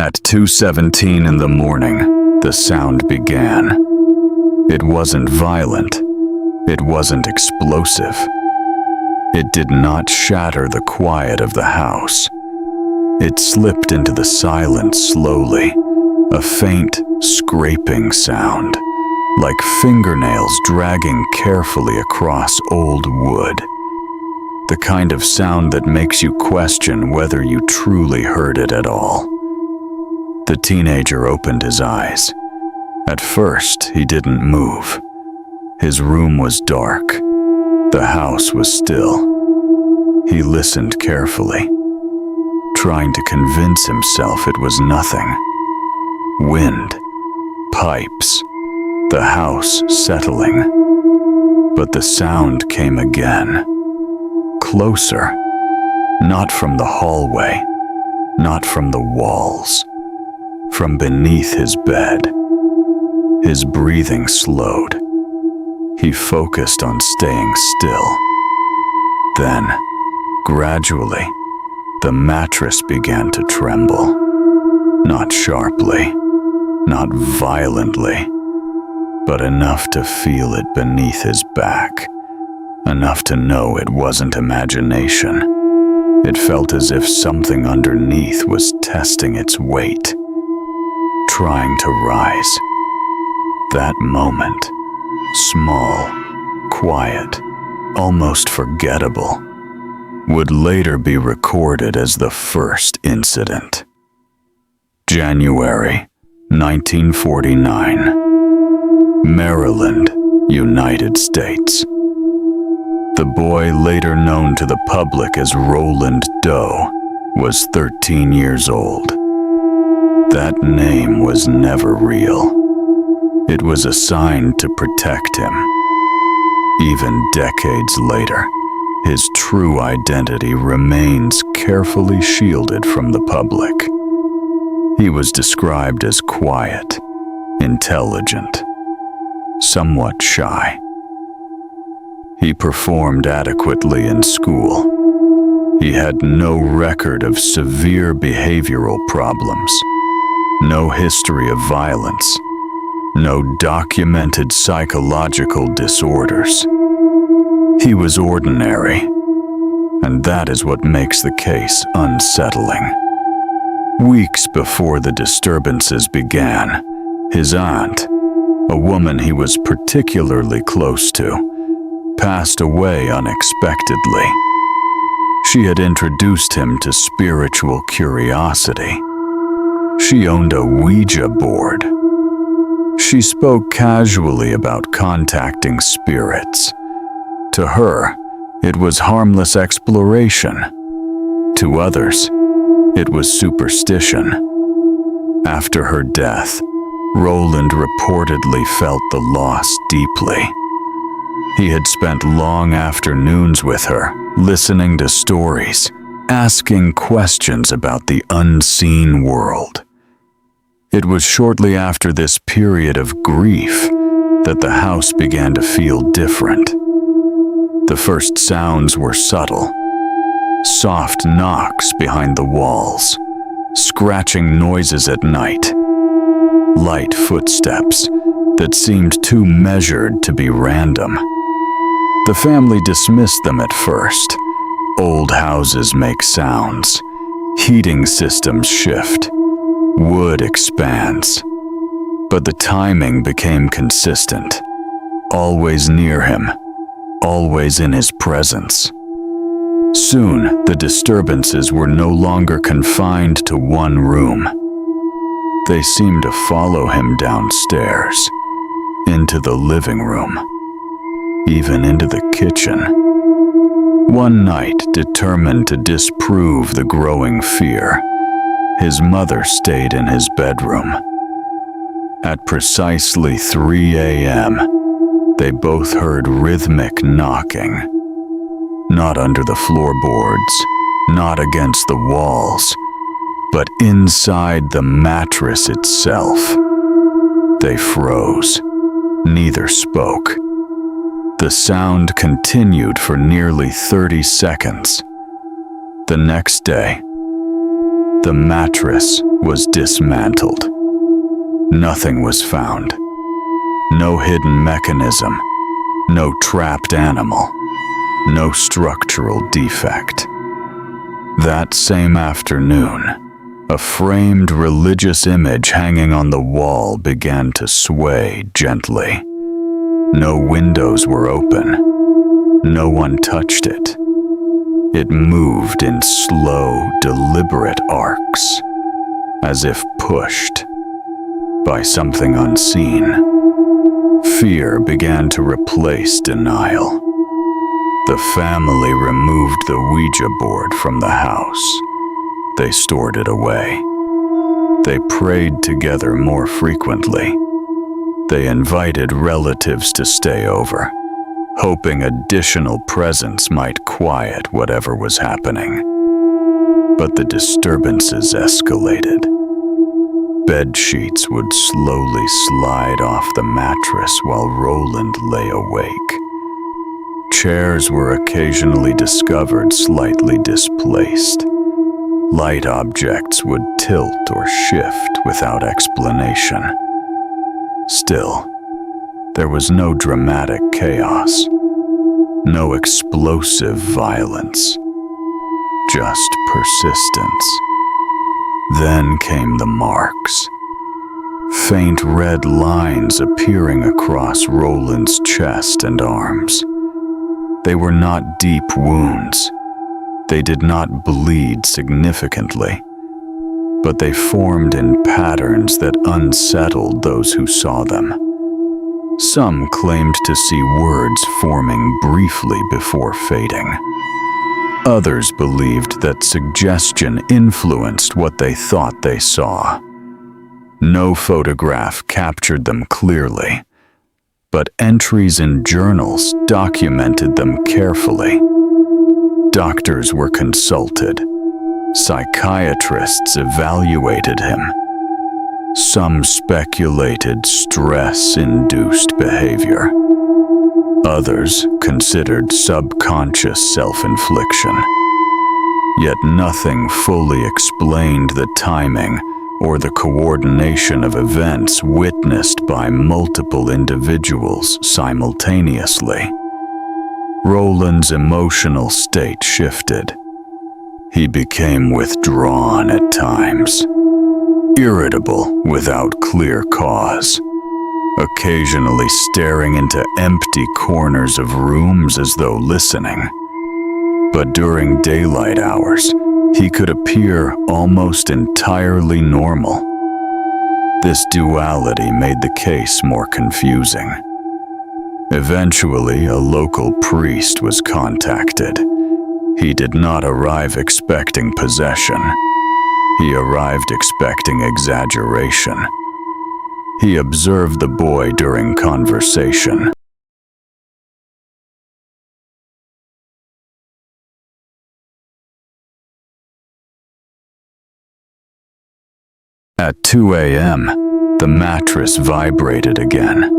At 2:17 in the morning, the sound began. It wasn't violent. It wasn't explosive. It did not shatter the quiet of the house. It slipped into the silence slowly, a faint, scraping sound, like fingernails dragging carefully across old wood. The kind of sound that makes you question whether you truly heard it at all. The teenager opened his eyes. At first, he didn't move. His room was dark. The house was still. He listened carefully, trying to convince himself it was nothing. Wind, pipes, the house settling. But the sound came again. Closer, not from the hallway, not from the walls, from beneath his bed. His breathing slowed. He focused on staying still. Then, gradually, the mattress began to tremble. Not sharply, not violently, but enough to feel it beneath his back. Enough to know it wasn't imagination. It felt as if something underneath was testing its weight, trying to rise. That moment, small, quiet, almost forgettable, would later be recorded as the first incident. January 1949, Maryland, United States. The boy, later known to the public as Roland Doe, was 13 years old. That name was never real. It was assigned to protect him. Even decades later, his true identity remains carefully shielded from the public. He was described as quiet, intelligent, somewhat shy. He performed adequately in school. He had no record of severe behavioral problems, no history of violence, no documented psychological disorders. He was ordinary, and that is what makes the case unsettling. Weeks before the disturbances began, his aunt, a woman he was particularly close to, passed away unexpectedly. She had introduced him to spiritual curiosity. She owned a Ouija board. She spoke casually about contacting spirits. To her, it was harmless exploration. To others, it was superstition. After her death, Roland reportedly felt the loss deeply. He had spent long afternoons with her, listening to stories, asking questions about the unseen world. It was shortly after this period of grief that the house began to feel different. The first sounds were subtle. Soft knocks behind the walls, scratching noises at night, light footsteps that seemed too measured to be random. The family dismissed them at first. Old houses make sounds, heating systems shift, wood expands. But the timing became consistent, always near him, always in his presence. Soon, the disturbances were no longer confined to one room. They seemed to follow him downstairs, into the living room, even into the kitchen. One night, determined to disprove the growing fear, his mother stayed in his bedroom. At precisely 3 a.m., they both heard rhythmic knocking. Not under the floorboards, not against the walls, but inside the mattress itself. They froze. Neither spoke. The sound continued for nearly 30 seconds. The next day, The mattress was dismantled. Nothing was found. No hidden mechanism, no trapped animal, no structural defect. That same afternoon, a framed religious image hanging on the wall began to sway gently. No windows were open. No one touched it. It moved in slow, deliberate arcs, as if pushed by something unseen. Fear began to replace denial. The family removed the Ouija board from the house. They stored it away. They prayed together more frequently. They invited relatives to stay over, hoping additional presence might quiet whatever was happening. But the disturbances escalated. Bed sheets would slowly slide off the mattress while Roland lay awake. Chairs were occasionally discovered slightly displaced. Light objects would tilt or shift without explanation. Still, there was no dramatic chaos, no explosive violence, just persistence. Then came the marks. Faint red lines appearing across Roland's chest and arms. They were not deep wounds. They did not bleed significantly, but they formed in patterns that unsettled those who saw them. Some claimed to see words forming briefly before fading. Others believed that suggestion influenced what they thought they saw. No photograph captured them clearly, but entries in journals documented them carefully. Doctors were consulted. Psychiatrists evaluated him. Some speculated stress-induced behavior. Others considered subconscious self-infliction. Yet nothing fully explained the timing or the coordination of events witnessed by multiple individuals simultaneously. Roland's emotional state shifted. He became withdrawn at times, irritable without clear cause, occasionally staring into empty corners of rooms as though listening. But during daylight hours, he could appear almost entirely normal. This duality made the case more confusing. Eventually, a local priest was contacted. He did not arrive expecting possession. He arrived expecting exaggeration. He observed the boy during conversation. At 2 a.m., the mattress vibrated again.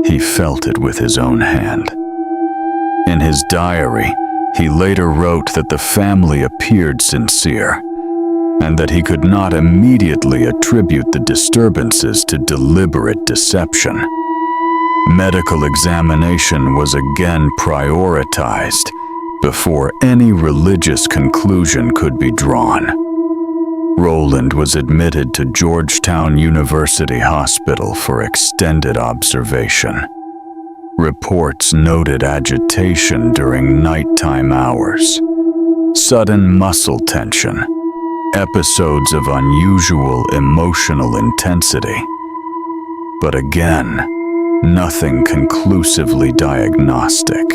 He felt it with his own hand. In his diary, he later wrote that the family appeared sincere, and that he could not immediately attribute the disturbances to deliberate deception. Medical examination was again prioritized before any religious conclusion could be drawn. Roland was admitted to Georgetown University Hospital for extended observation. Reports noted agitation during nighttime hours, sudden muscle tension, episodes of unusual emotional intensity. But again, nothing conclusively diagnostic.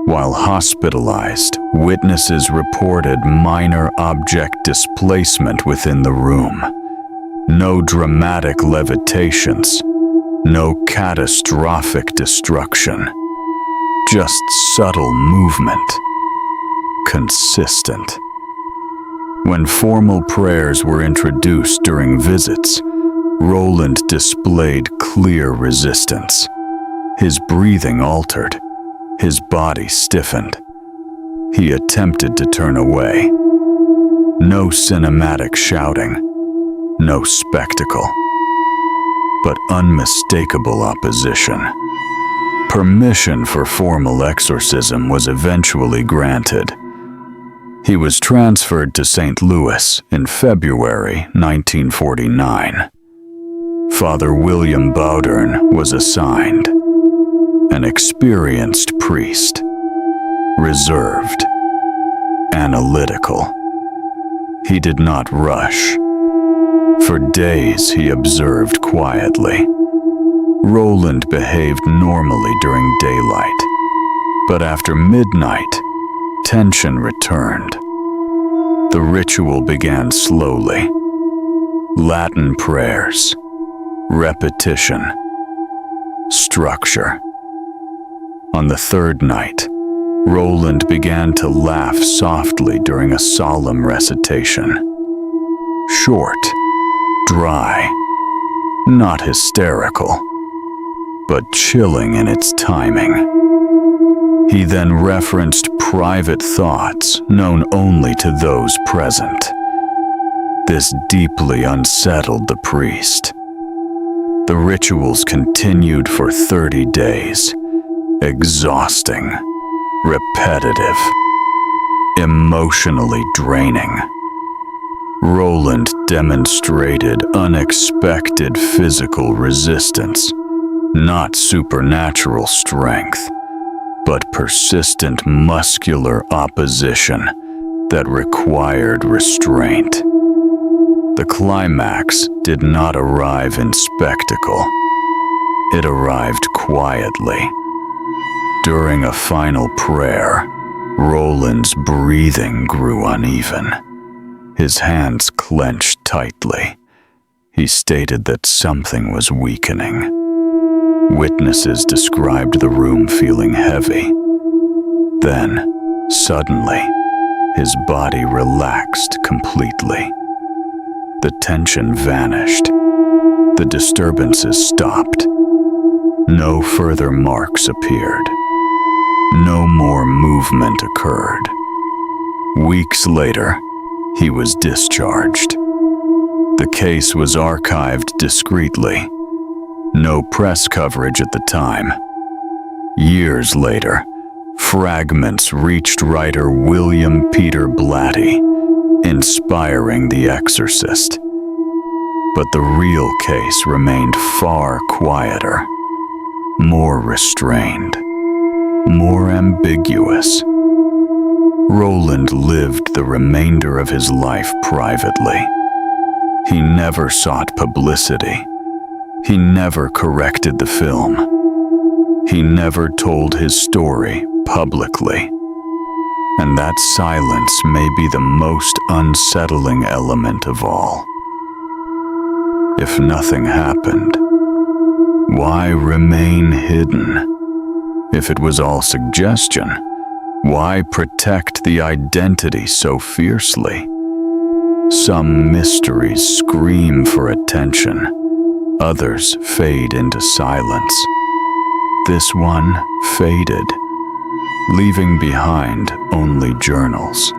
While hospitalized, witnesses reported minor object displacement within the room. No dramatic levitations, no catastrophic destruction, just subtle movement, consistent. When formal prayers were introduced during visits, Roland displayed clear resistance. His breathing altered. His body stiffened. He attempted to turn away. No cinematic shouting, no spectacle, but unmistakable opposition. Permission for formal exorcism was eventually granted. He was transferred to St. Louis in February 1949. Father William Bowdern was assigned, an experienced priest, reserved, analytical. He did not rush. For days he observed quietly. Roland behaved normally during daylight, but after midnight, tension returned. The ritual began slowly. Latin prayers, repetition, structure. On the third night, Roland began to laugh softly during a solemn recitation. Short, dry, not hysterical, but chilling in its timing. He then referenced private thoughts known only to those present. This deeply unsettled the priest. The rituals continued for 30 days, exhausting, repetitive, emotionally draining. Roland demonstrated unexpected physical resistance, not supernatural strength, but persistent muscular opposition that required restraint. The climax did not arrive in spectacle. It arrived quietly. During a final prayer, Roland's breathing grew uneven. His hands clenched tightly. He stated that something was weakening. Witnesses described the room feeling heavy. Then, suddenly, his body relaxed completely. The tension vanished. The disturbances stopped. No further marks appeared. No more movement occurred. Weeks later, he was discharged. The case was archived discreetly. No press coverage at the time. Years later, fragments reached writer William Peter Blatty, inspiring The Exorcist. But the real case remained far quieter, more restrained, more ambiguous. Roland lived the remainder of his life privately. He never sought publicity. He never corrected the film. He never told his story publicly. And that silence may be the most unsettling element of all. If nothing happened, why remain hidden? If it was all suggestion, why protect the identity so fiercely? Some mysteries scream for attention. Others fade into silence. This one faded, leaving behind only journals,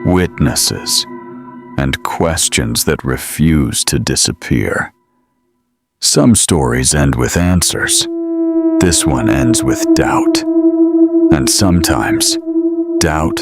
witnesses, and questions that refuse to disappear. Some stories end with answers. This one ends with doubt. And sometimes, doubt